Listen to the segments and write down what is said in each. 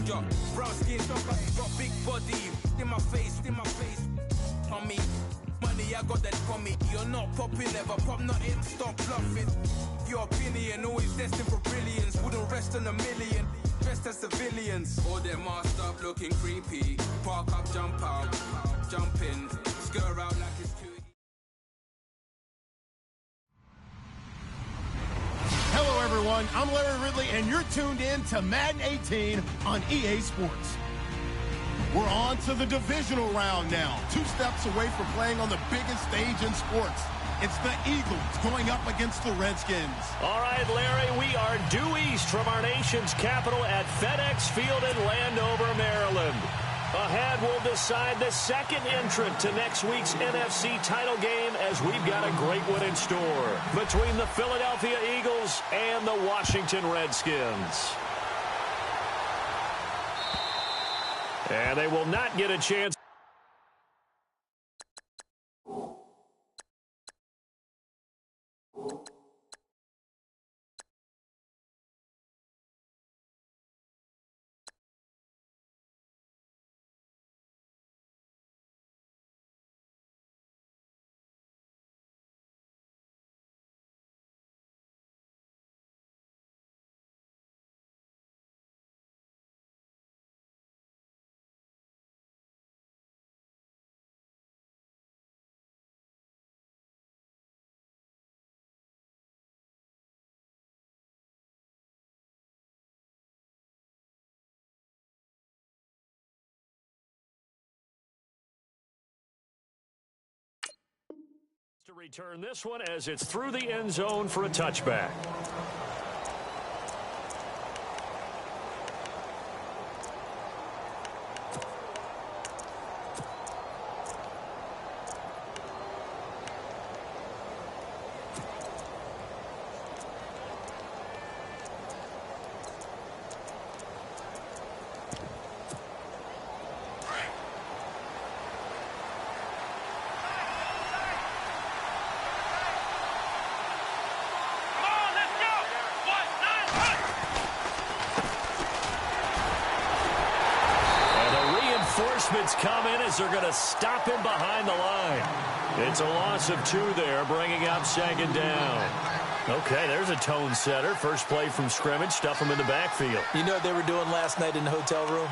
soldier. Brown skin, got big body. In my face, on me. Money, I got that for me. You're not popping, never pop nothing. Stop bluffing. Your opinion, always destined for brilliance. Wouldn't rest on a million. Dressed as civilians. All them masked up, looking creepy. Park up, jump out, jump in. Skir out like it's cute. Hello, everyone. I'm Larry Ridley, and you're tuned in to Madden 18 on EA Sports. We're on to the divisional round now. 2 steps away from playing on the biggest stage in sports. It's the Eagles going up against the Redskins. All right, Larry, we are due east from our nation's capital at FedEx Field in Landover, Maryland. Ahead, we'll decide the second entrant to next week's NFC title game as we've got a great one in store between the Philadelphia Eagles and the Washington Redskins. And they will not get a chance. To return this one as it's through the end zone for a touchback. Come in as they're going to stop him behind the line. It's a loss of 2 there, bringing up second down. Okay, there's a tone setter. First play from scrimmage, stuff him in the backfield. You know what they were doing last night in the hotel room?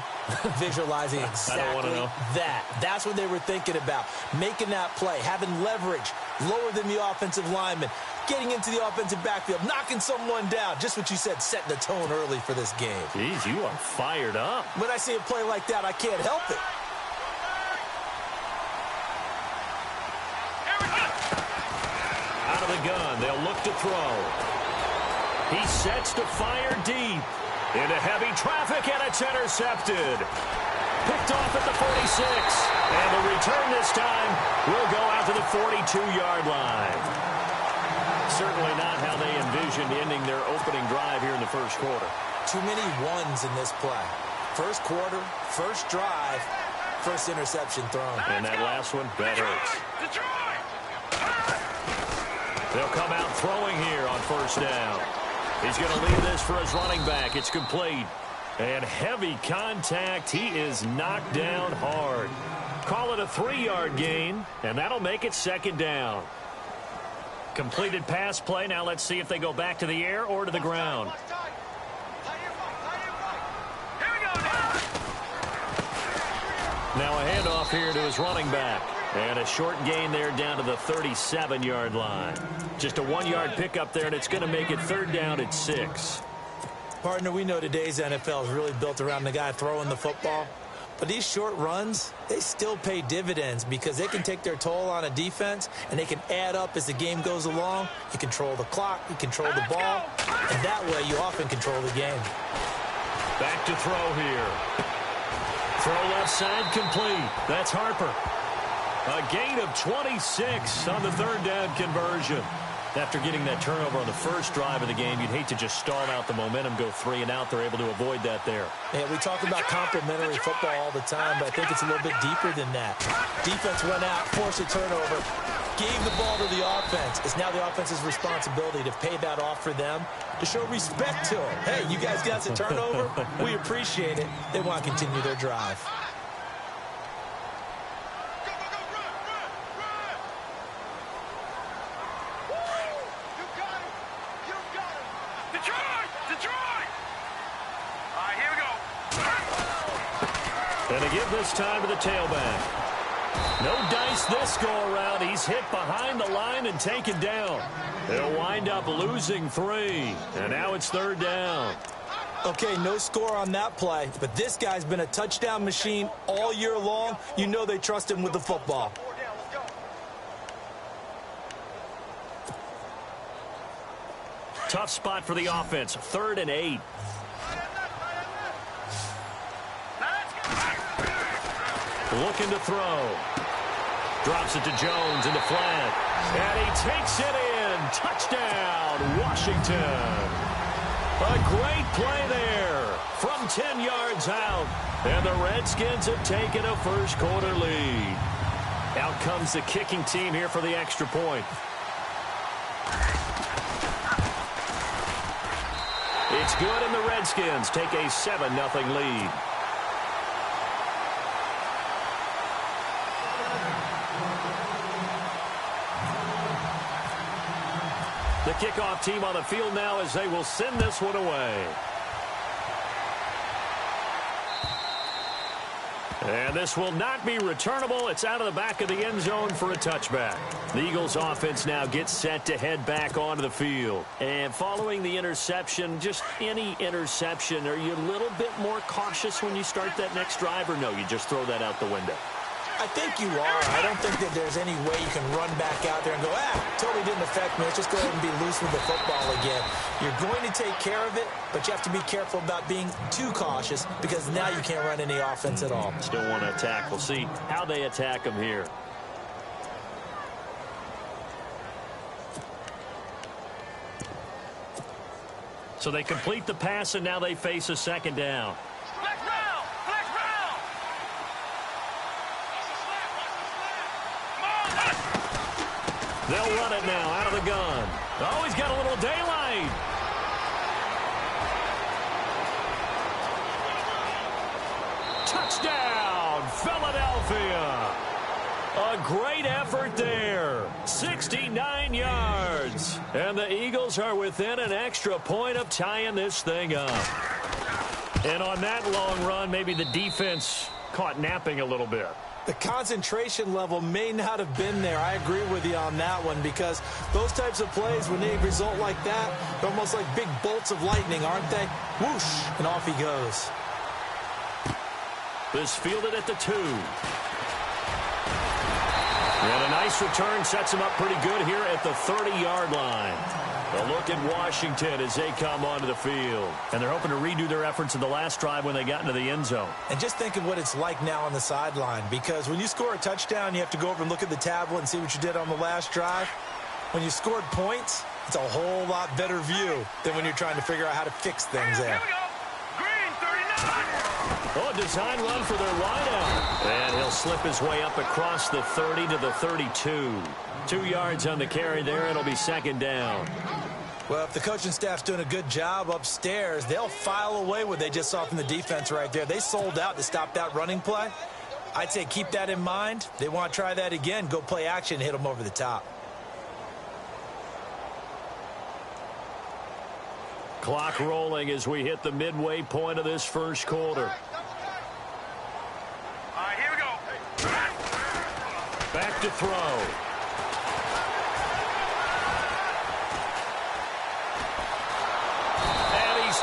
Visualizing exactly I don't want to know. that. That's what they were thinking about. Making that play, having leverage, lower than the offensive lineman, getting into the offensive backfield, knocking someone down. Just what you said, setting the tone early for this game. Jeez, you are fired up. When I see a play like that, I can't help it. Out of the gun, they'll look to throw. He sets to fire deep. Into heavy traffic, and it's intercepted. Picked off at the 46. And the return this time will go out to the 42-yard line. Certainly not how they envisioned ending their opening drive here in the first quarter. Too many ones in this play. First quarter, first drive, first interception thrown. And that last one, that hurts. They'll come out throwing here on first down. He's going to leave this for his running back. It's complete. And heavy contact. He is knocked down hard. Call it a 3-yard gain, and that'll make it second down. Completed pass play. Now let's see if they go back to the air or to the ground. Now a handoff here to his running back. And a short gain there down to the 37-yard line. Just a 1-yard pickup there, and it's going to make it third down at 6. Partner, we know today's NFL is really built around the guy throwing the football. But these short runs, they still pay dividends because they can take their toll on a defense, and they can add up as the game goes along. You control the clock, you control the ball, and that way you often control the game. Back to throw here. Throw left side complete. That's Harper. A gain of 26 on the third down conversion. After getting that turnover on the first drive of the game, you'd hate to just stall out the momentum, go 3 and out. They're able to avoid that there. Yeah, we talk about complementary football all the time, but I think it's a little bit deeper than that. Defense went out, forced a turnover, gave the ball to the offense. It's now the offense's responsibility to pay that off for them, to show respect to them. Hey, you guys got the turnover. We appreciate it. They want to continue their drive. And to give this time to the tailback. No dice this go-around. He's hit behind the line and taken down. They'll wind up losing 3. And now it's 3rd down. Okay, no score on that play, but this guy's been a touchdown machine all year long. You know they trust him with the football. Tough spot for the offense. 3rd and 8. Looking to throw. Drops it to Jones in the flat. And he takes it in. Touchdown, Washington. A great play there from 10 yards out. And the Redskins have taken a first-quarter lead. Out comes the kicking team here for the extra point. It's good, and the Redskins take a 7-0 lead. The kickoff team on the field now as they will send this one away. And this will not be returnable. It's out of the back of the end zone for a touchback. The Eagles offense now gets set to head back onto the field. And following the interception, just any interception, are you a little bit more cautious when you start that next drive, or no, you just throw that out the window? I think you are. I don't think that there's any way you can run back out there and go, totally didn't affect me. Let's just go ahead and be loose with the football again. You're going to take care of it, but you have to be careful about being too cautious because now you can't run any offense at all. Still want to attack. We'll see how they attack them here. So they complete the pass, and now they face a 2nd down. They'll run it now out of the gun. Oh, he's got a little daylight. Touchdown, Philadelphia. A great effort there. 69 yards. And the Eagles are within an extra point of tying this thing up. And on that long run, maybe the defense caught napping a little bit. The concentration level may not have been there. I agree with you on that one because those types of plays, when they result like that, they're almost like big bolts of lightning, aren't they? Whoosh, and off he goes. This fielded at the 2. And a nice return sets him up pretty good here at the 30-yard line. A look at Washington as they come onto the field. And they're hoping to redo their efforts in the last drive when they got into the end zone. And just think of what it's like now on the sideline, because when you score a touchdown, you have to go over and look at the tablet and see what you did on the last drive. When you scored points, it's a whole lot better view than when you're trying to figure out how to fix things there. Here we go. Green, 39. Oh, a design run for their wideout. And he'll slip his way up across the 30 to the 32. 2 yards on the carry there. It'll be 2nd down. Well, if the coaching staff's doing a good job upstairs, they'll file away what they just saw from the defense right there. They sold out to stop that running play. I'd say keep that in mind. They want to try that again. Go play action, hit them over the top. Clock rolling as we hit the midway point of this first quarter. All right, here we go. Back to throw.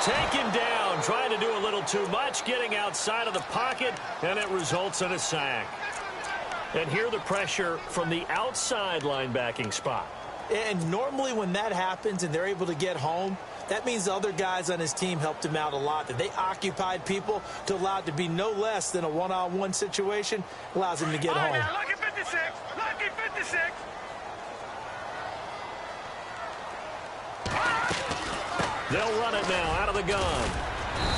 Taken down, trying to do a little too much, getting outside of the pocket, and it results in a sack. And here the pressure from the outside linebacking spot. And normally when that happens and they're able to get home, that means the other guys on his team helped him out a lot. That they occupied people to allow it to be no less than a one-on-one situation, allows him to get home. Now, lucky 56, lucky 56. They'll run it now out of the gun.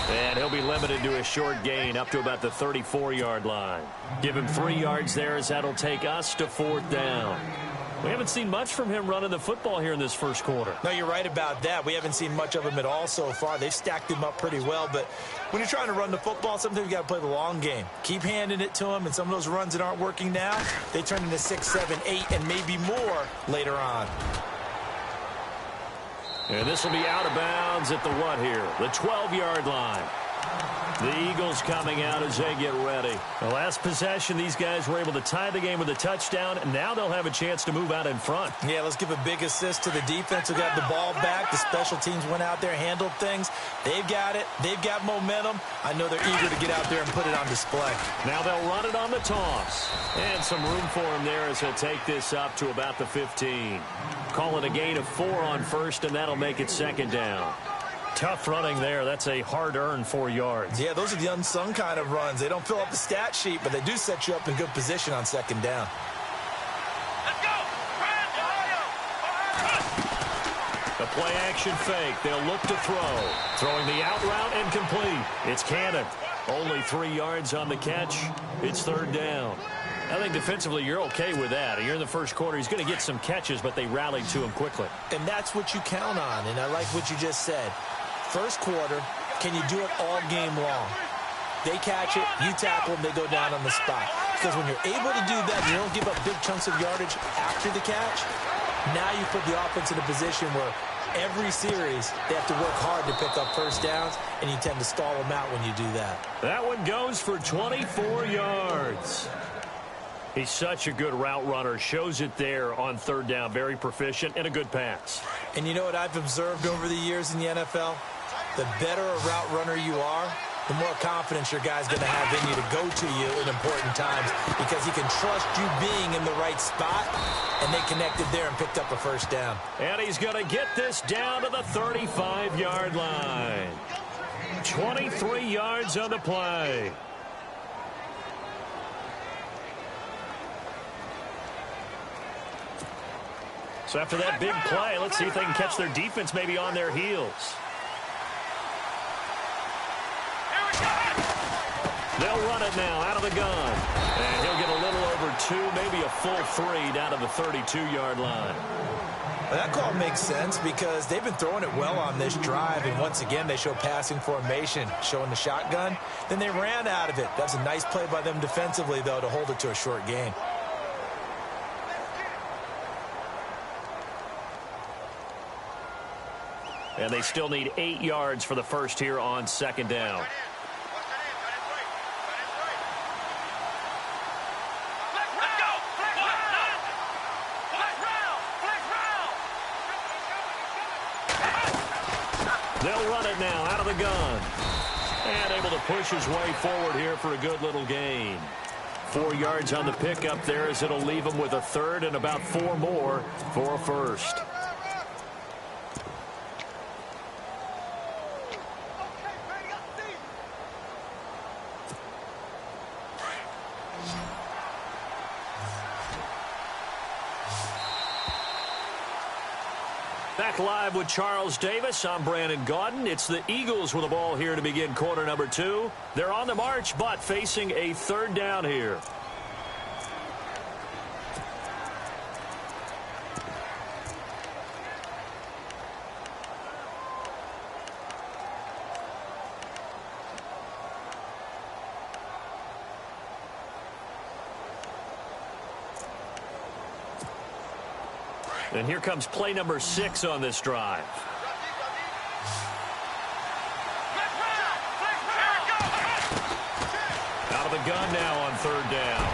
And he'll be limited to a short gain up to about the 34-yard line. Give him 3 yards there as that'll take us to 4th down. We haven't seen much from him running the football here in this first quarter. No, you're right about that. We haven't seen much of him at all so far. They've stacked him up pretty well, but when you're trying to run the football, sometimes you got to play the long game. Keep handing it to him, and some of those runs that aren't working now, they turn into 6, 7, 8, and maybe more later on. And this will be out of bounds at the what here? The 12-yard line. The Eagles coming out as they get ready. The last possession, these guys were able to tie the game with a touchdown, and now they'll have a chance to move out in front. Yeah, let's give a big assist to the defense who got the ball back. The special teams went out there, handled things. They've got it. They've got momentum. I know they're eager to get out there and put it on display. Now they'll run it on the toss. And some room for him there as they take this up to about the 15. Call it a gain of 4 on first, and that'll make it second down. Tough running there. That's a hard-earned 4 yards. Yeah, those are the unsung kind of runs. They don't fill up the stat sheet, but they do set you up in good position on second down. Let's go! The play-action fake. They'll look to throw. Throwing the out route and complete. It's Cannon. Only 3 yards on the catch. It's third down. I think defensively you're okay with that. You're in the first quarter. He's going to get some catches, but they rallied to him quickly. And that's what you count on, and I like what you just said. First quarter, can you do it all game long? They catch it, you tackle them, they go down on the spot. Because when you're able to do that, you don't give up big chunks of yardage after the catch. Now you put the offense in a position where every series they have to work hard to pick up first downs, and you tend to stall them out when you do that. That one goes for 24 yards. He's such a good route runner. Shows it there on third down. Very proficient and a good pass. And you know what I've observed over the years in the NFL? The better a route runner you are, the more confidence your guy's going to have in you to go to you in important times because he can trust you being in the right spot, and they connected there and picked up a first down. And he's going to get this down to the 35-yard line. 23 yards on the play. So after that big play, let's see if they can catch their defense maybe on their heels. They'll run it now out of the gun. And he'll get a little over 2, maybe a full 3 down to the 32-yard line. Well, that call makes sense because they've been throwing it well on this drive, and once again they show passing formation, showing the shotgun. Then they ran out of it. That's a nice play by them defensively, though, to hold it to a short gain. And they still need 8 yards for the first here on second down. They'll run it now out of the gun. And able to push his way forward here for a good little gain. 4 yards on the pickup there as it'll leave him with a third and about 4 more for a first. Back live with Charles Davis. I'm Brandon Gaudin. It's the Eagles with the ball here to begin quarter number 2. They're on the march, but facing a third down here. And here comes play number 6 on this drive. Out of the gun now on third down.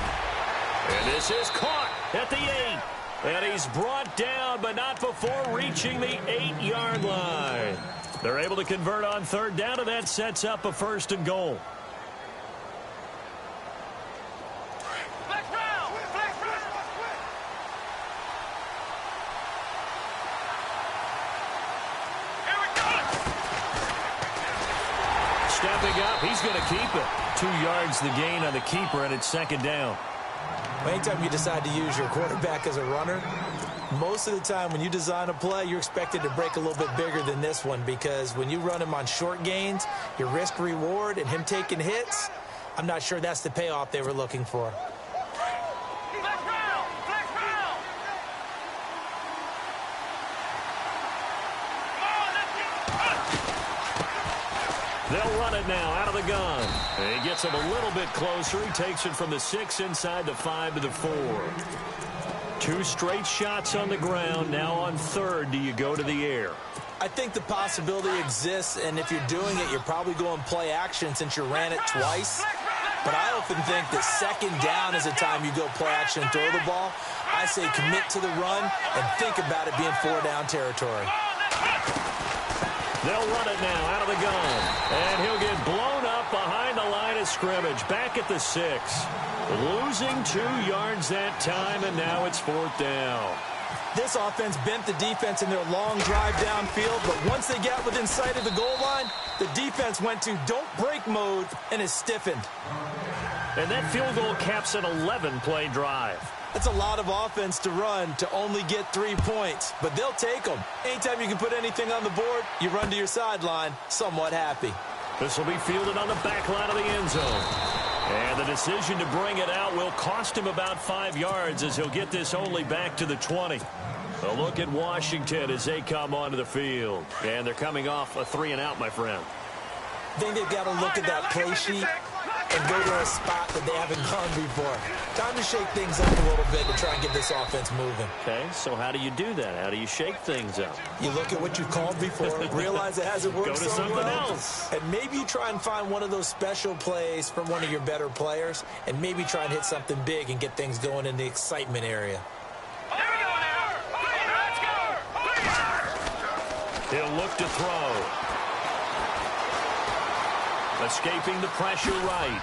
And this is caught at the 8. And he's brought down, but not before reaching the 8-yard line. They're able to convert on third down, and that sets up a first and goal. Stepping up, he's going to keep it. 2 yards the gain on the keeper, and it's second down. Anytime you decide to use your quarterback as a runner, most of the time when you design a play, you're expected to break a little bit bigger than this one because when you run him on short gains, your risk-reward and him taking hits, I'm not sure that's the payoff they were looking for. They'll run it now out of the gun. And he gets him a little bit closer. He takes it from the 6 inside the 5 to the 4. 2 straight shots on the ground. Now on third, do you go to the air? I think the possibility exists, and if you're doing it, you're probably going play action since you ran it twice. But I often think that second down is a time you go play action and throw the ball. I say commit to the run and think about it being 4-down territory. They'll run it now out of the gun. And he'll get blown up behind the line of scrimmage. Back at the 6. Losing 2 yards that time, and now it's 4th down. This offense bent the defense in their long drive downfield, but once they got within sight of the goal line, the defense went to don't break mode and is stiffened. And that field goal caps an 11-play drive. That's a lot of offense to run to only get 3 points, but they'll take them. Anytime you can put anything on the board, you run to your sideline somewhat happy. This will be fielded on the back line of the end zone. And the decision to bring it out will cost him about 5 yards as he'll get this only back to the 20. A look at Washington as they come onto the field. And they're coming off a 3-and-out, my friend. I think they've got to look at that play sheet and go to a spot that they haven't gone before. Time to shake things up a little bit to try and get this offense moving. Okay, so how do you do that? How do you shake things up? You look at what you've called before, realize it hasn't worked go to so something well, else. and maybe you try and find one of those special plays from one of your better players, and maybe try and hit something big and get things going in the excitement area. He'll look to throw. Escaping the pressure right.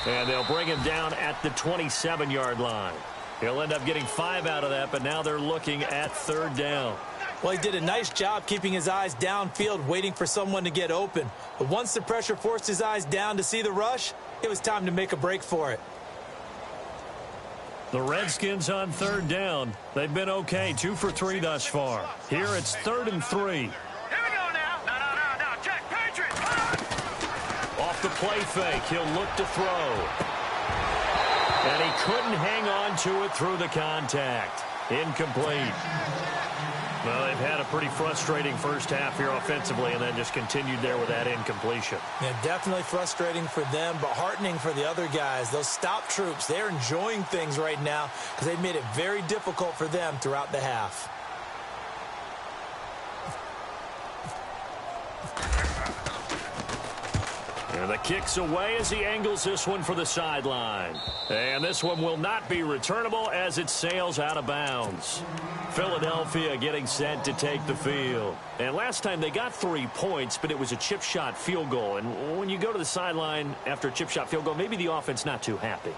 And they'll bring him down at the 27-yard line. He'll end up getting 5 out of that, but now they're looking at 3rd down. Well, he did a nice job keeping his eyes downfield, waiting for someone to get open. But once the pressure forced his eyes down to see the rush, it was time to make a break for it. The Redskins on 3rd down. They've been okay, 2 for 3 thus far. Here it's 3rd and 3. The play fake. He'll look to throw. And he couldn't hang on to it through the contact. Incomplete. Well, they've had a pretty frustrating first half here offensively and then just continued there with that incompletion. Yeah, definitely frustrating for them, but heartening for the other guys. Those stop troops, they're enjoying things right now because they've made it very difficult for them throughout the half. And the kick's away as he angles this one for the sideline. And this one will not be returnable as it sails out of bounds. Philadelphia getting set to take the field. And last time they got 3 points, but it was a chip shot field goal. And when you go to the sideline after a chip shot field goal, maybe the offense not too happy.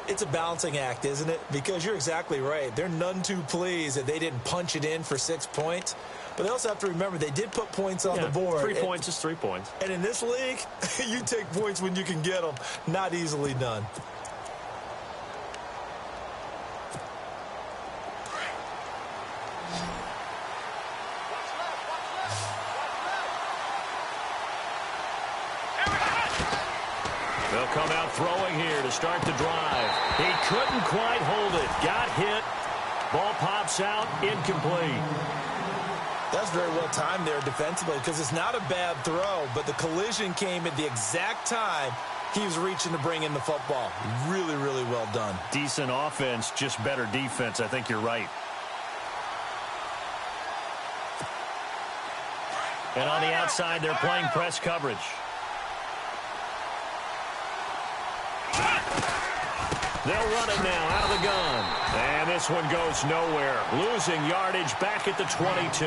It's a balancing act, isn't it? Because you're exactly right. They're none too pleased that they didn't punch it in for 6 points. But they also have to remember they did put points on the board. 3 points is 3 points. And in this league, you take points when you can get them. Not easily done. They'll come out throwing here to start the drive. He couldn't quite hold it. Got hit. Ball pops out. Incomplete. That's very well timed there defensively because it's not a bad throw, but the collision came at the exact time he was reaching to bring in the football. Really, really well done. Decent offense, just better defense. I think you're right. And on the outside, they're playing press coverage. They'll run it now out of the gun. And this one goes nowhere. Losing yardage back at the 22.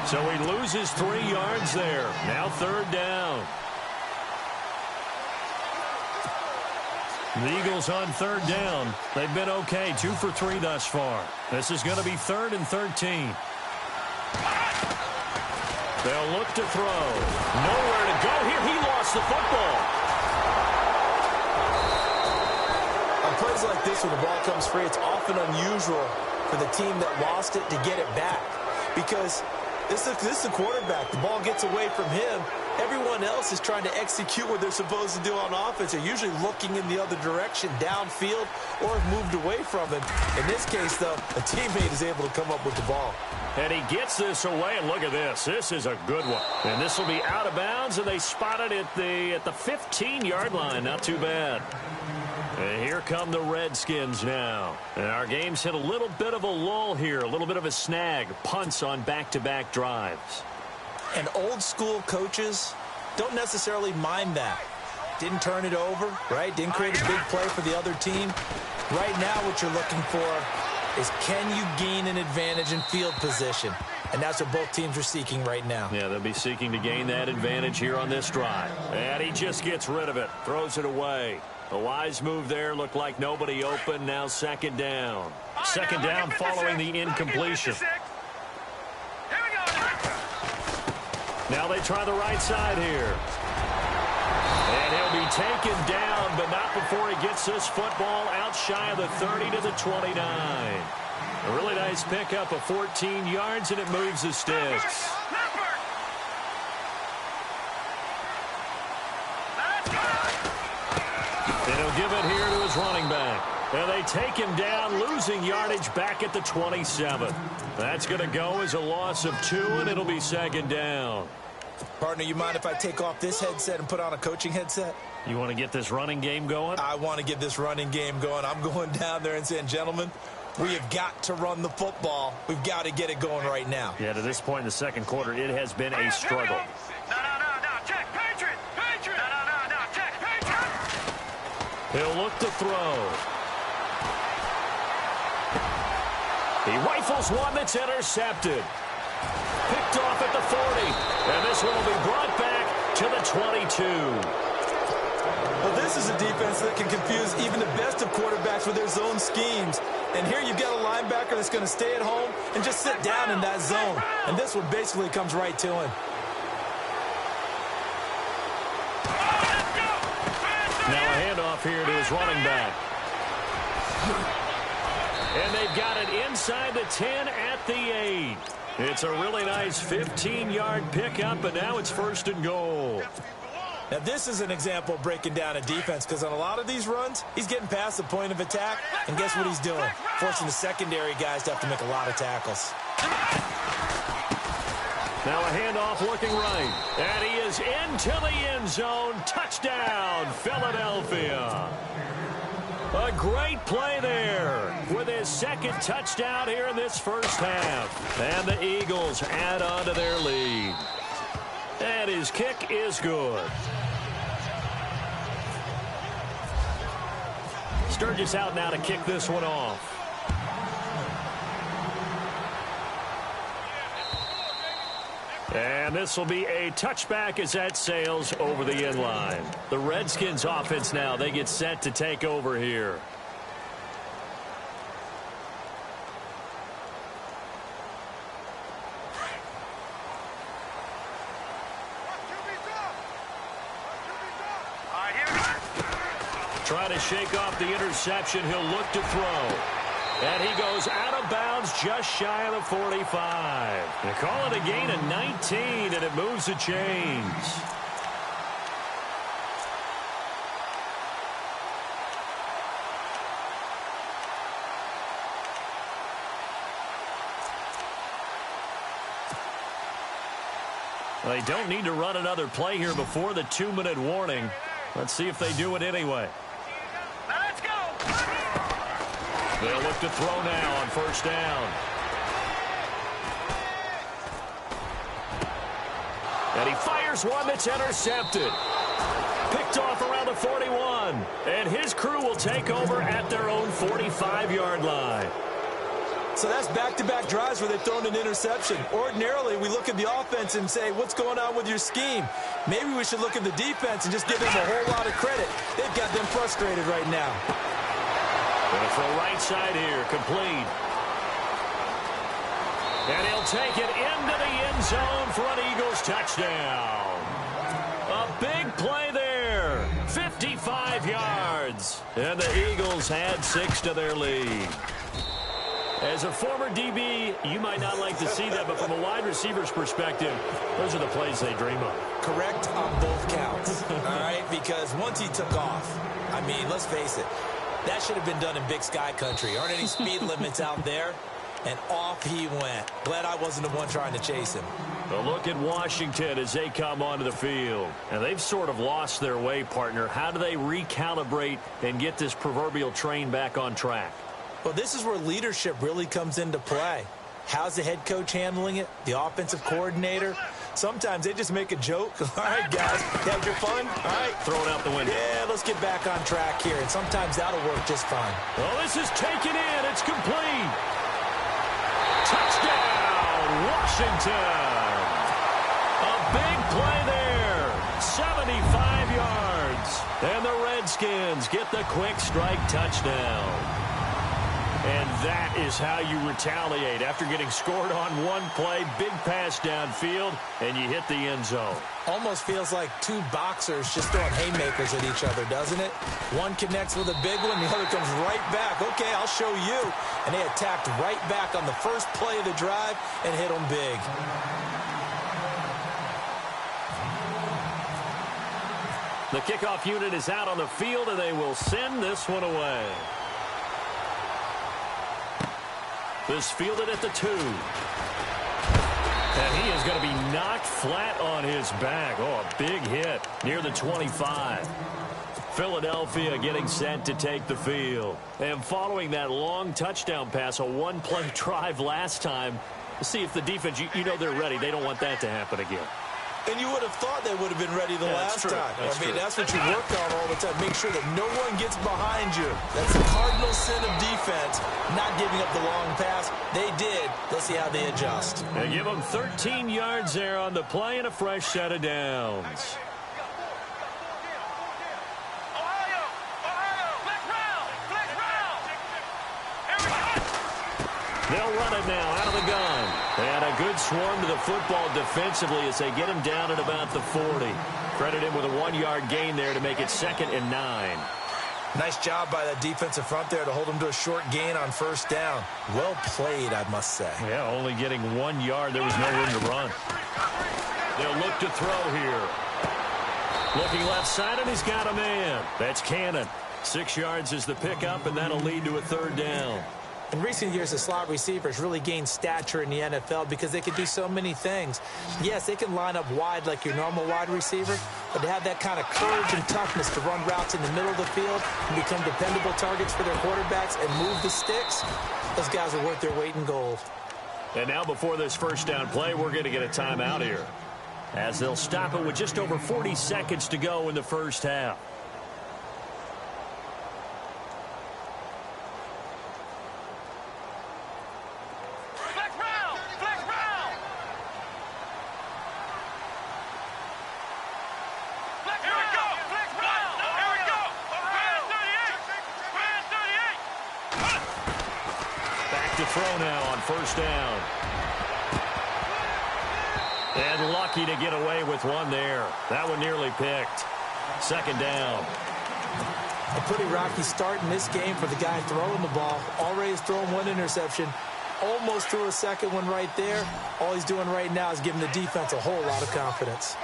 So he loses 3 yards there. Now 3rd down. The Eagles on 3rd down. They've been okay. 2 for 3 thus far. This is going to be 3rd and 13. They'll look to throw. Nowhere to go here. He lost the football. On plays like this, when the ball comes free, it's often unusual for the team that lost it to get it back. Because this is the quarterback. The ball gets away from him, Everyone else is trying to execute what they're supposed to do on offense. They're usually looking in the other direction, downfield, or have moved away from him. In this case, though, a teammate is able to come up with the ball. And he gets this away, and look at this. This is a good one. And this will be out of bounds, and they spot it at the 15-yard line. Not too bad. And here come the Redskins now. And our game's hit a little bit of a lull here, a little bit of a snag. Punts on back-to-back drives. And old-school coaches don't necessarily mind that. Didn't turn it over, right? Didn't create a big play for the other team. Right now what you're looking for is can you gain an advantage in field position? And that's what both teams are seeking right now. Yeah, they'll be seeking to gain that advantage here on this drive. And he just gets rid of it, throws it away. A wise move there, looked like nobody open, now second down. Second down following the incompletion. Now they try the right side here. And he'll be taken down, but not before he gets this football out shy of the 30 to the 29. A really nice pickup of 14 yards, and it moves the sticks. And he'll give it here to his running back. And they take him down, losing yardage back at the 27. That's going to go as a loss of 2, and it'll be second down. Partner, you mind if I take off this headset and put on a coaching headset? You want to get this running game going? I want to get this running game going. I'm going down there and saying, gentlemen, we have got to run the football. We've got to get it going right now. Yeah, to this point in the second quarter, it has been a struggle. Check, Patriot! Patriot! Check, Patriot! He'll look to throw. He rifles one that's intercepted. Picked off at the 40. And this one will be brought back to the 22. Well, this is a defense that can confuse even the best of quarterbacks with their zone schemes. And here you've got a linebacker that's going to stay at home and just sit down in that zone. And this one basically comes right to him. Now a handoff here to his running back. And they've got it inside the 10 at the 8. It's a really nice 15-yard pickup, and now it's first and goal. Now, this is an example of breaking down a defense, because on a lot of these runs, he's getting past the point of attack, and guess what he's doing? Forcing the secondary guys to have to make a lot of tackles. Now a handoff looking right, and he is into the end zone. Touchdown, Philadelphia. A great play there with his second touchdown here in this first half. And the Eagles add on to their lead. And his kick is good. Sturgis out now to kick this one off. And this will be a touchback as that sails over the end line. The Redskins offense now, they get set to take over here. Try to shake off the interception. He'll look to throw. And he goes out of bounds just shy of the 45. They call it a gain of 19, and it moves the chains. Well, they don't need to run another play here before the 2-minute warning. Let's see if they do it anyway. Let's go! They'll look to throw now on first down. And he fires one that's intercepted. Picked off around the 41. And his crew will take over at their own 45-yard line. So that's back-to-back drives where they've thrown an interception. Ordinarily, we look at the offense and say, what's going on with your scheme? Maybe we should look at the defense and just give them a whole lot of credit. They've got them frustrated right now. Going to throw right side here, complete. And he'll take it into the end zone for an Eagles touchdown. A big play there. 55 yards. And the Eagles add 6 to their lead. As a former DB, you might not like to see that, but from a wide receiver's perspective, those are the plays they dream of. Correct on both counts, all right? Because once he took off, I mean, let's face it, that should have been done in Big Sky country. Aren't any speed limits out there? And off he went. Glad I wasn't the one trying to chase him. A look at Washington as they come onto the field. And they've sort of lost their way, partner. How do they recalibrate and get this proverbial train back on track? Well, this is where leadership really comes into play. How's the head coach handling it? The offensive coordinator? Sometimes they just make a joke. All right, guys, you have your fun? All right. Throw it out the window. Yeah, let's get back on track here. And sometimes that'll work just fine. Well, this is taken in. It's complete. Touchdown, Washington. A big play there. 75 yards. And the Redskins get the quick strike touchdown. And that is how you retaliate after getting scored on one play, big pass downfield, and you hit the end zone. Almost feels like two boxers just throwing haymakers at each other, doesn't it? One connects with a big one, the other comes right back. Okay, I'll show you. And they attacked right back on the first play of the drive and hit them big. The kickoff unit is out on the field, and they will send this one away. This fielded at the 2. And he is going to be knocked flat on his back. Oh, a big hit near the 25. Philadelphia getting set to take the field. And following that long touchdown pass, a one-play drive last time, see if the defense, you know they're ready. They don't want that to happen again. And you would have thought they would have been ready the last time. That's what you work on all the time. Make sure that no one gets behind you. That's the cardinal sin of defense, not giving up the long pass. They did. Let's see how they adjust. They give them 13 yards there on the play and a fresh set of downs. They'll run it now out of the gun. And a good swarm to the football defensively as they get him down at about the 40. Credit him with a 1-yard gain there to make it 2nd and 9. Nice job by that defensive front there to hold him to a short gain on first down. Well played, I must say. Yeah, only getting 1 yard. There was no room to run. They'll look to throw here. Looking left side, and he's got a man. That's Cannon. 6 yards is the pickup, and that'll lead to a 3rd down. In recent years, the slot receivers really gained stature in the NFL because they can do so many things. Yes, they can line up wide like your normal wide receiver, but to have that kind of courage and toughness to run routes in the middle of the field and become dependable targets for their quarterbacks and move the sticks, those guys are worth their weight in gold. And now before this first down play, we're going to get a timeout here, as they'll stop it with just over 40 seconds to go in the first half. Throw now on first down. And lucky to get away with one there. That one nearly picked. 2nd down. A pretty rocky start in this game for the guy throwing the ball. Already has thrown 1 interception. Almost threw a second one right there. All he's doing right now is giving the defense a whole lot of confidence.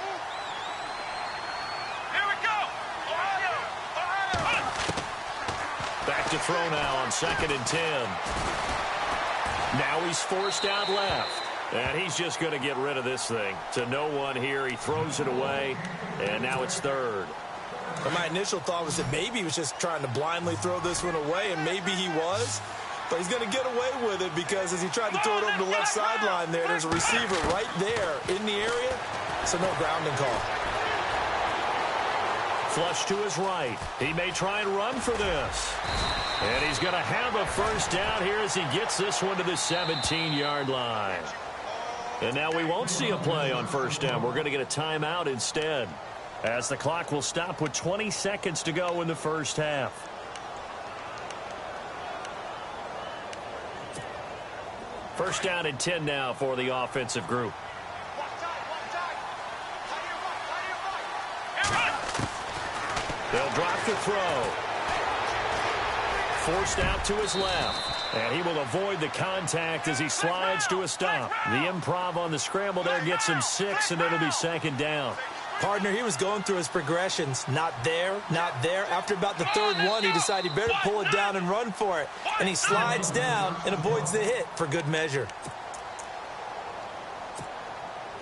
Back to throw now on 2nd and 10. Now he's forced out left. And he's just going to get rid of this thing. To no one here. He throws it away. And now it's 3rd. And my initial thought was that maybe he was just trying to blindly throw this one away, and maybe he was. But he's going to get away with it because as he tried to throw it over the left sideline there, there's a receiver right there in the area. So no grounding call. Flush to his right. He may try and run for this. And he's going to have a first down here as he gets this one to the 17-yard line. And now we won't see a play on first down. We're going to get a timeout instead, as the clock will stop with 20 seconds to go in the first half. First down and 10 now for the offensive group. They'll drop the throw. Forced out to his left. And he will avoid the contact as he slides to a stop. The improv on the scramble there gets him 6, and it'll be second down. Partner, he was going through his progressions. Not there, not there. After about the third one, he decided he better pull it down and run for it. And he slides down and avoids the hit for good measure.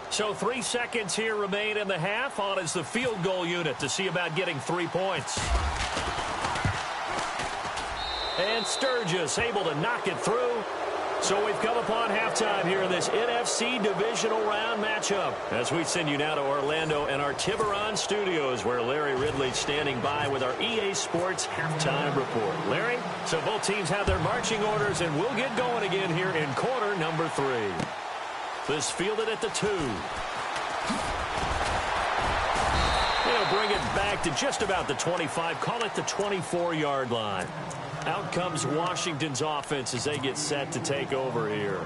So 3 seconds here remain in the half. On is the field goal unit to see about getting 3 points. And Sturgis able to knock it through. So we've come upon halftime here in this NFC divisional round matchup. As we send you now to Orlando and our Tiburon studios, where Larry Ridley's standing by with our EA Sports halftime report. Larry, so both teams have their marching orders, and we'll get going again here in quarter number 3. This fielded at the 2. They'll bring it back to just about the 25, call it the 24-yard line. Out comes Washington's offense as they get set to take over here.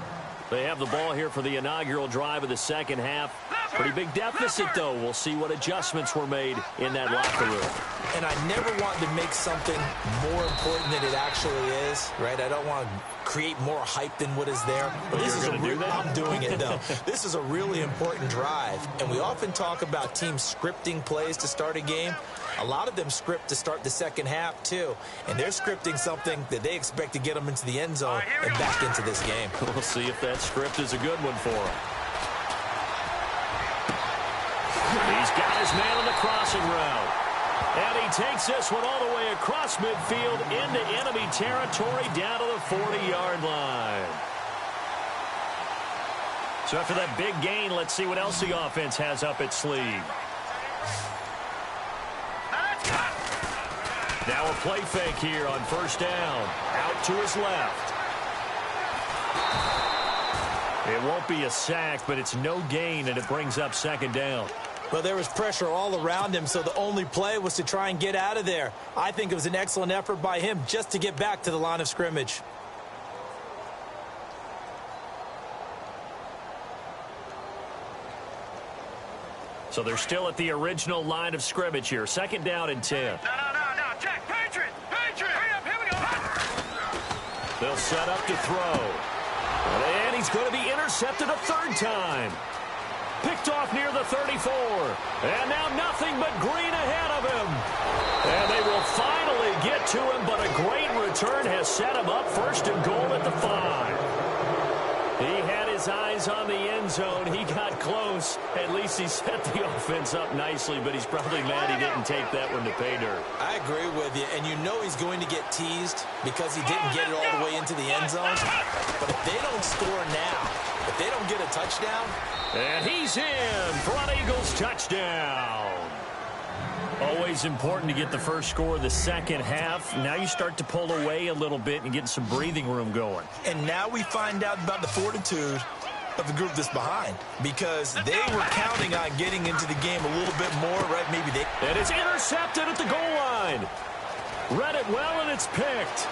They have the ball here for the inaugural drive of the second half. Pretty big deficit, though. We'll see what adjustments were made in that locker room. And I never want to make something more important than it actually is, right? I don't want to create more hype than what is there. But this is I'm doing it, though. This is a really important drive. And we often talk about teams scripting plays to start a game. A lot of them script to start the second half, too. And they're scripting something that they expect to get them into the end zone and back into this game. We'll see if that script is a good one for them. He's got his man on the crossing route. And he takes this one all the way across midfield into enemy territory down to the 40-yard line. So after that big gain, let's see what else the offense has up its sleeve. Now a play fake here on first down. Out to his left. It won't be a sack, but it's no gain, and it brings up second down. Well, there was pressure all around him, so the only play was to try and get out of there. I think it was an excellent effort by him just to get back to the line of scrimmage. So they're still at the original line of scrimmage here. Second down and 10. No. Check. Patriot. Hurry up. Here we go. They'll set up to throw. And he's going to be intercepted a third time. Picked off near the 34. And now nothing but green ahead of him. And they will finally get to him, but a great return has set him up first and goal at the 5. He had his eyes on the end zone. He got close. At least he set the offense up nicely, but he's probably mad he didn't take that one to pay dirt. I agree with you, and you know he's going to get teased because he didn't get it all the way into the end zone. But if they don't score now, if they don't get a touchdown. And he's in for an Eagles touchdown. Always important to get the first score of the second half. Now you start to pull away a little bit and get some breathing room going. And now we find out about the fortitude of the group that's behind, because they were counting on getting into the game a little bit more, right? Maybe they... And it's intercepted at the goal line. Read it well, and it's picked.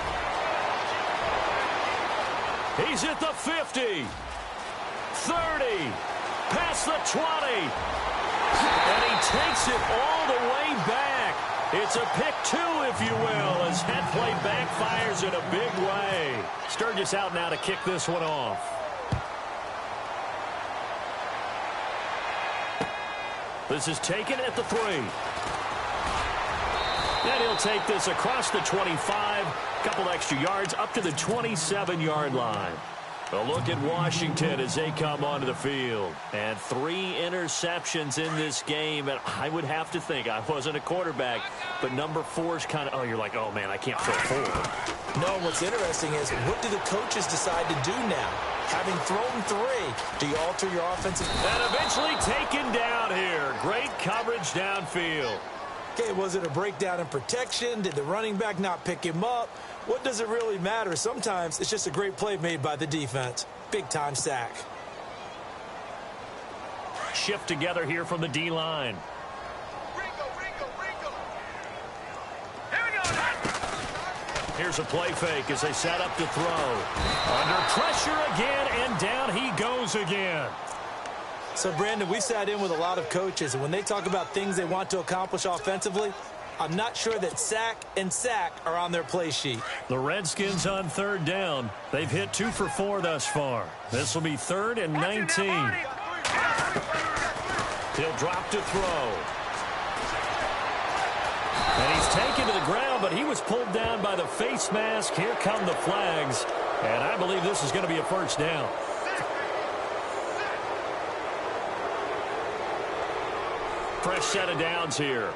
He's at the 50, 30, past the 20. And he takes it all the way back. It's a pick 2, if you will, as that play backfires in a big way. Sturgis out now to kick this one off. This is taken at the 3. And he'll take this across the 25. Couple extra yards up to the 27-yard line. A look at Washington as they come onto the field. And 3 interceptions in this game. And I would have to think, I wasn't a quarterback, but number 4 is kind of, you're like, oh, man, I can't throw 4. No, what's interesting is, what do the coaches decide to do now? Having thrown 3, do you alter your offensive? And eventually taken down here. Great coverage downfield. Okay, was it a breakdown in protection? Did the running back not pick him up? What does it really matter? Sometimes it's just a great play made by the defense. Big-time sack. Shift together here from the D-line. Here's a play fake as they set up to throw. Under pressure again, and down he goes again. So, Brandon, we sat in with a lot of coaches, and when they talk about things they want to accomplish offensively, I'm not sure that sack and sack are on their play sheet. The Redskins on 3rd down. They've hit 2 for 4 thus far. This will be 3rd and 19. He'll drop to throw. And he's taken to the ground, but he was pulled down by the face mask. Here come the flags. And I believe this is going to be a first down. Fresh set of downs here.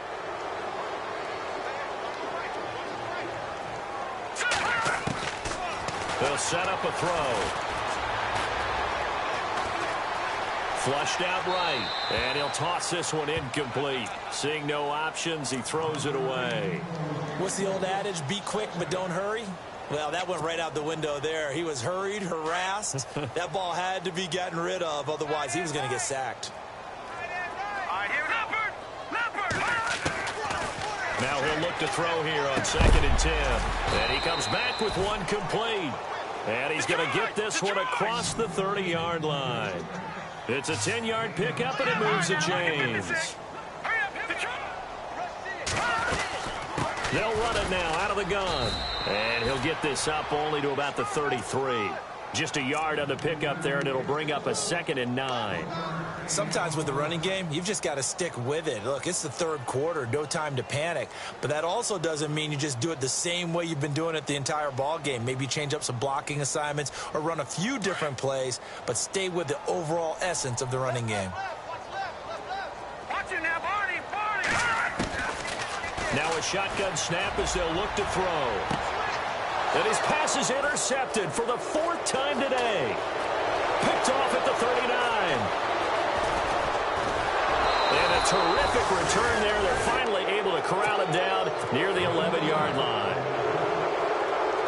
They'll set up a throw. Flushed out right. And he'll toss this one incomplete. Seeing no options, he throws it away. What's the old adage? Be quick, but don't hurry. Well, that went right out the window there. He was hurried, harassed. That ball had to be gotten rid of. Otherwise, he was going to get sacked. Now he'll look to throw here on 2nd and 10. And he comes back with one complete. And he's going to get this one across the 30-yard line. It's a 10-yard pickup, and it moves the chains. They'll run it now out of the gun. And he'll get this up only to about the 33. Just a yard on the pickup there, and it'll bring up a 2nd and 9. Sometimes with the running game, you've just got to stick with it. Look, it's the 3rd quarter, no time to panic. But that also doesn't mean you just do it the same way you've been doing it the entire ball game. Maybe change up some blocking assignments or run a few different plays, but stay with the overall essence of the running game. Now a shotgun snap as they'll look to throw. And his pass is intercepted for the 4th time today. Picked off at the 39. And a terrific return there. They're finally able to corral him down near the 11-yard line.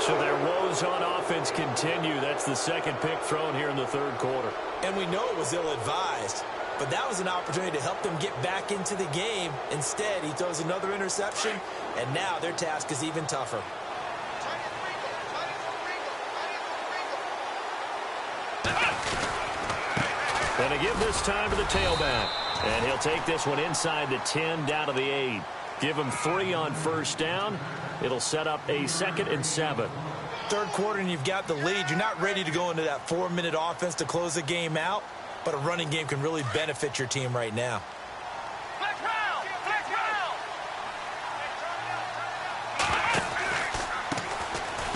So their woes on offense continue. That's the 2nd pick thrown here in the 3rd quarter. And we know it was ill-advised. But that was an opportunity to help them get back into the game. Instead, he throws another interception, and now their task is even tougher. Going to give this time to the tailback. And he'll take this one inside the 10 down to the 8. Give him 3 on 1st down. It'll set up a 2nd and 7. 3rd quarter and you've got the lead. You're not ready to go into that 4-minute offense to close the game out. But a running game can really benefit your team right now.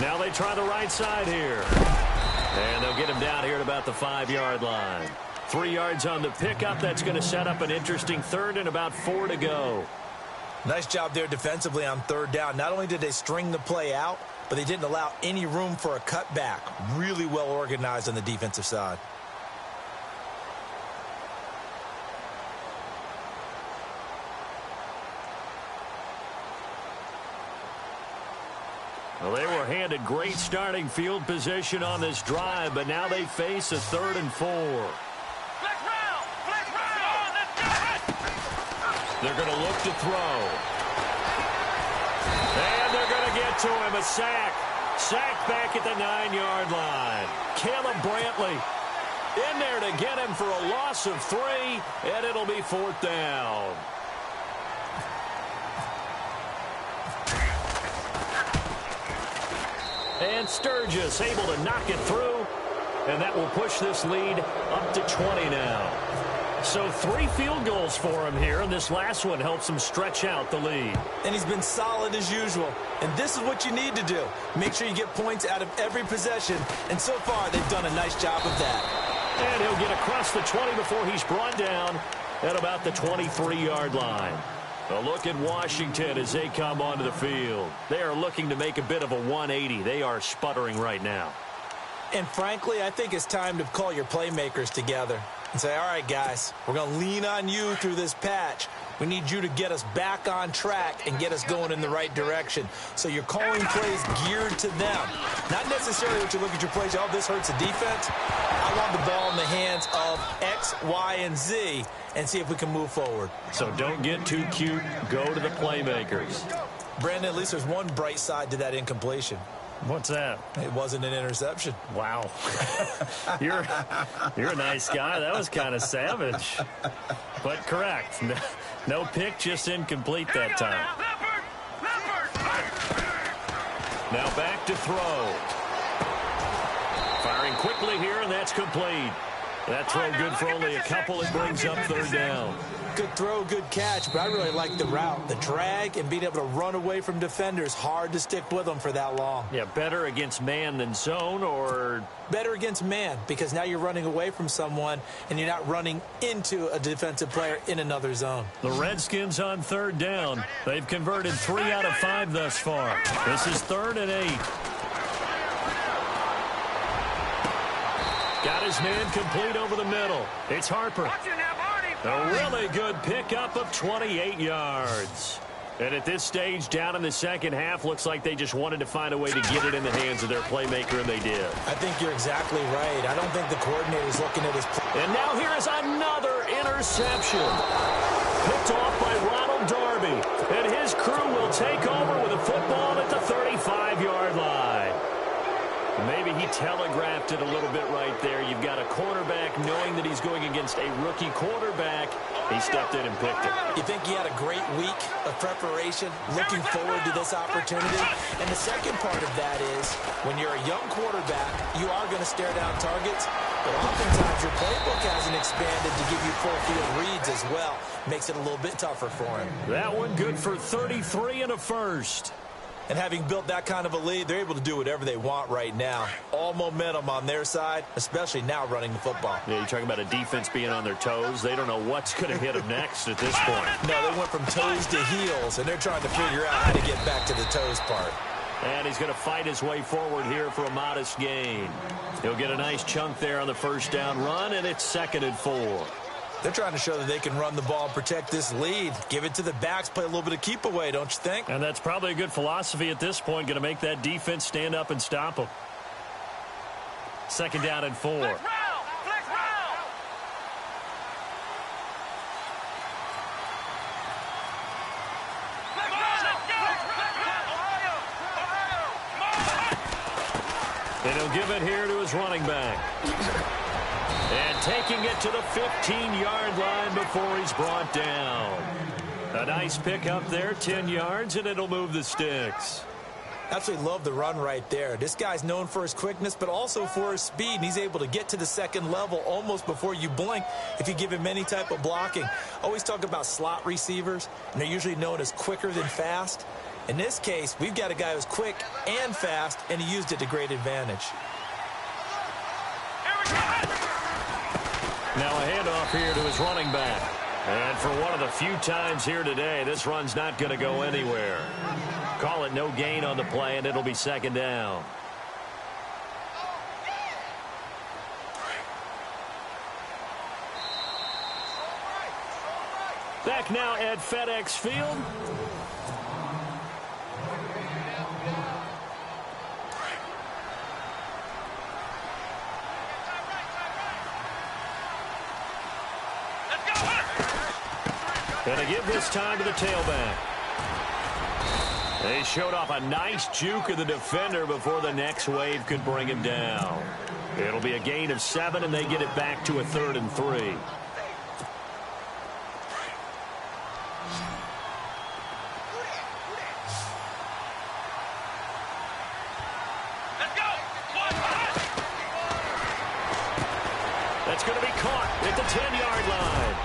Now they try the right side here. And they'll get him down here at about the 5-yard line. 3 yards on the pickup. That's going to set up an interesting 3rd and about 4 to go. Nice job there defensively on 3rd down. Not only did they string the play out, but they didn't allow any room for a cutback. Really well organized on the defensive side. Well, they were handed great starting field position on this drive, but now they face a 3rd and 4. They're going to look to throw. And they're going to get to him. A sack. Sack back at the 9-yard line. Caleb Brantley in there to get him for a loss of 3, and it'll be 4th down. And Sturgis able to knock it through, and that will push this lead up to 20 now. So 3 field goals for him here, and this last one helps him stretch out the lead. And he's been solid as usual. And this is what you need to do. Make sure you get points out of every possession. And so far, they've done a nice job of that. And he'll get across the 20 before he's brought down at about the 23-yard line. A look at Washington as they come onto the field. They are looking to make a bit of a 180. They are sputtering right now. And frankly, I think it's time to call your playmakers together and say, all right, guys, we're going to lean on you through this patch. We need you to get us back on track and get us going in the right direction. So you're calling plays geared to them. Not necessarily what you look at your plays, oh, this hurts the defense. I want the ball in the hands of X, Y, and Z and see if we can move forward. So don't get too cute. Go to the playmakers. Brandon, at least there's one bright side to that incompletion. What's that? It wasn't an interception. Wow. You're a nice guy. That was kind of savage. But correct. No pick, just incomplete that time. Now back to throw. Firing quickly here, and that's complete. That throw good for only a couple. It brings up third down. Good throw, good catch, but I really like the route. The drag and being able to run away from defenders, hard to stick with them for that long. Yeah, better against man than zone, or? Better against man, because now you're running away from someone and you're not running into a defensive player in another zone. The Redskins on third down. They've converted 3 out of 5 thus far. This is 3rd and 8. Got his man complete over the middle. It's Harper. A really good pickup of 28 yards. And at this stage, down in the second half, looks like they just wanted to find a way to get it in the hands of their playmaker, and they did. I think you're exactly right. I don't think the coordinator's looking at his play. And now here is another interception. Picked off by Ronald Darby. And his crew will take over with a football at the 35-yard line. Maybe he telegraphed it a little bit right there. You've got a quarterback knowing that he's going against a rookie quarterback. He stepped in and picked it. You think he had a great week of preparation, looking forward to this opportunity? And the second part of that is, when you're a young quarterback, you are going to stare down targets, but oftentimes your playbook hasn't expanded to give you full field reads as well. Makes it a little bit tougher for him. That one good for 33 and a first. And having built that kind of a lead, they're able to do whatever they want right now. All momentum on their side, especially now running the football. Yeah, you're talking about a defense being on their toes. They don't know what's going to hit them next at this point. No, they went from toes to heels, and they're trying to figure out how to get back to the toes part. And he's going to fight his way forward here for a modest gain. He'll get a nice chunk there on the first down run, and it's 2nd and 4. They're trying to show that they can run the ball and protect this lead. Give it to the backs, play a little bit of keep away, don't you think? And that's probably a good philosophy at this point, going to make that defense stand up and stop them. 2nd down and 4. Flex round. And he'll give it here to his running back. And taking it to the 15-yard line before he's brought down. A nice pickup there, 10 yards, and it'll move the sticks. Absolutely love the run right there. This guy's known for his quickness, but also for his speed, and he's able to get to the second level almost before you blink if you give him any type of blocking. Always talk about slot receivers, and they're usually known as quicker than fast. In this case, we've got a guy who's quick and fast, and he used it to great advantage. Now a handoff here to his running back. And for one of the few times here today, this run's not going to go anywhere. Call it no gain on the play, and it'll be 2nd down. Back now at FedEx Field. Gonna give this time to the tailback. They showed off a nice juke of the defender before the next wave could bring him down. It'll be a gain of 7, and they get it back to a 3rd and 3. That's going to be caught at the 10-yard line.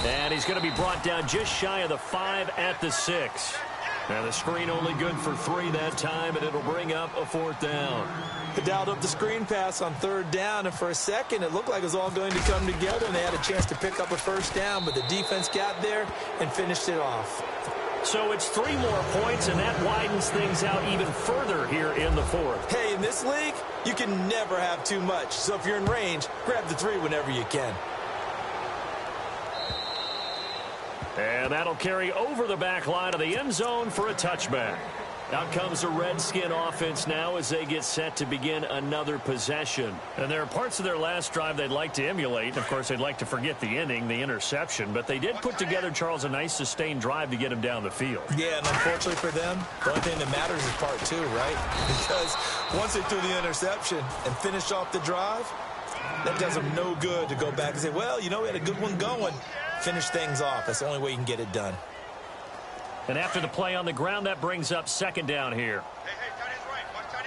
And he's going to be brought down just shy of the 5 at the 6. And the screen only good for 3 that time, and it'll bring up a 4th down. They dialed up the screen pass on 3rd down, and for a second it looked like it was all going to come together, and they had a chance to pick up a 1st down, but the defense got there and finished it off. So it's 3 more points, and that widens things out even further here in the 4th. Hey, in this league, you can never have too much. So if you're in range, grab the 3 whenever you can. And that'll carry over the back line of the end zone for a touchback. Out comes the Redskin offense now as they get set to begin another possession. And there are parts of their last drive they'd like to emulate. Of course, they'd like to forget the inning, the interception. But they did put together, Charles, a nice sustained drive to get him down the field. Yeah, and unfortunately for them, the only thing that matters is part 2, right? Because once they threw the interception and finished off the drive, that does them no good to go back and say, well, you know, we had a good one going. Finish things off. That's the only way you can get it done. And after the play on the ground, that brings up second down here. Hey, tight end's right. Watch tight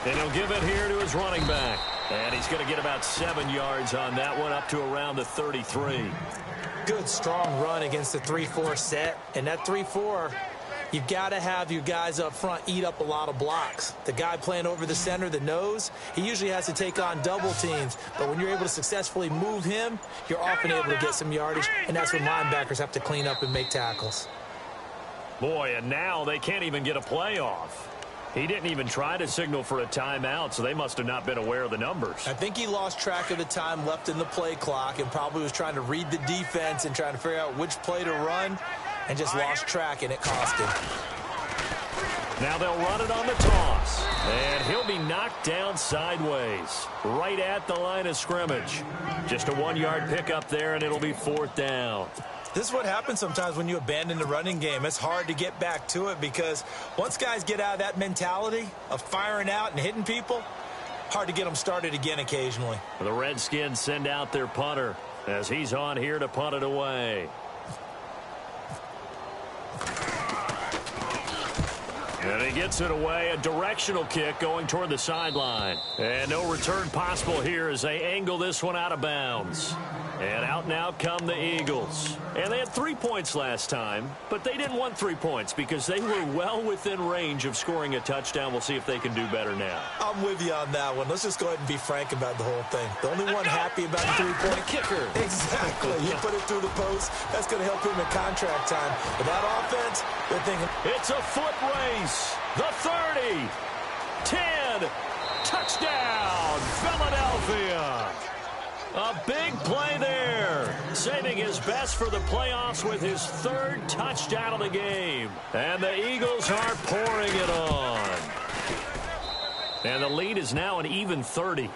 end. And he'll give it here to his running back. And he's going to get about 7 yards on that one, up to around the 33. Good, strong run against the 3-4 set. And that 3-4, you've got to have your guys up front eat up a lot of blocks. The guy playing over the center, the nose, he usually has to take on double teams. But when you're able to successfully move him, you're often able to get some yardage. And that's when linebackers have to clean up and make tackles. Boy, and now they can't even get a play off. He didn't even try to signal for a timeout, so they must have not been aware of the numbers. I think he lost track of the time left in the play clock and probably was trying to read the defense and trying to figure out which play to run and just lost track, and it cost him. Now they'll run it on the toss, and he'll be knocked down sideways right at the line of scrimmage. Just a 1-yard pickup there, and it'll be 4th down. This is what happens sometimes when you abandon the running game. It's hard to get back to it because once guys get out of that mentality of firing out and hitting people, hard to get them started again occasionally. The Redskins send out their punter as he's on here to punt it away. And he gets it away, a directional kick going toward the sideline. And no return possible here as they angle this one out of bounds. And out now come the Eagles. And they had 3 points last time, but they didn't want 3 points because they were well within range of scoring a touchdown. We'll see if they can do better now. I'm with you on that one. Let's just go ahead and be frank about the whole thing. The only one happy about the 3-point kicker. Exactly. You put it through the post. That's going to help him in contract time. But that offense, they're thinking. It's a foot race. The 30. 10. Touchdown, Philadelphia. A big play there, saving his best for the playoffs with his 3rd touchdown of the game. And the Eagles are pouring it on. And the lead is now an even 30.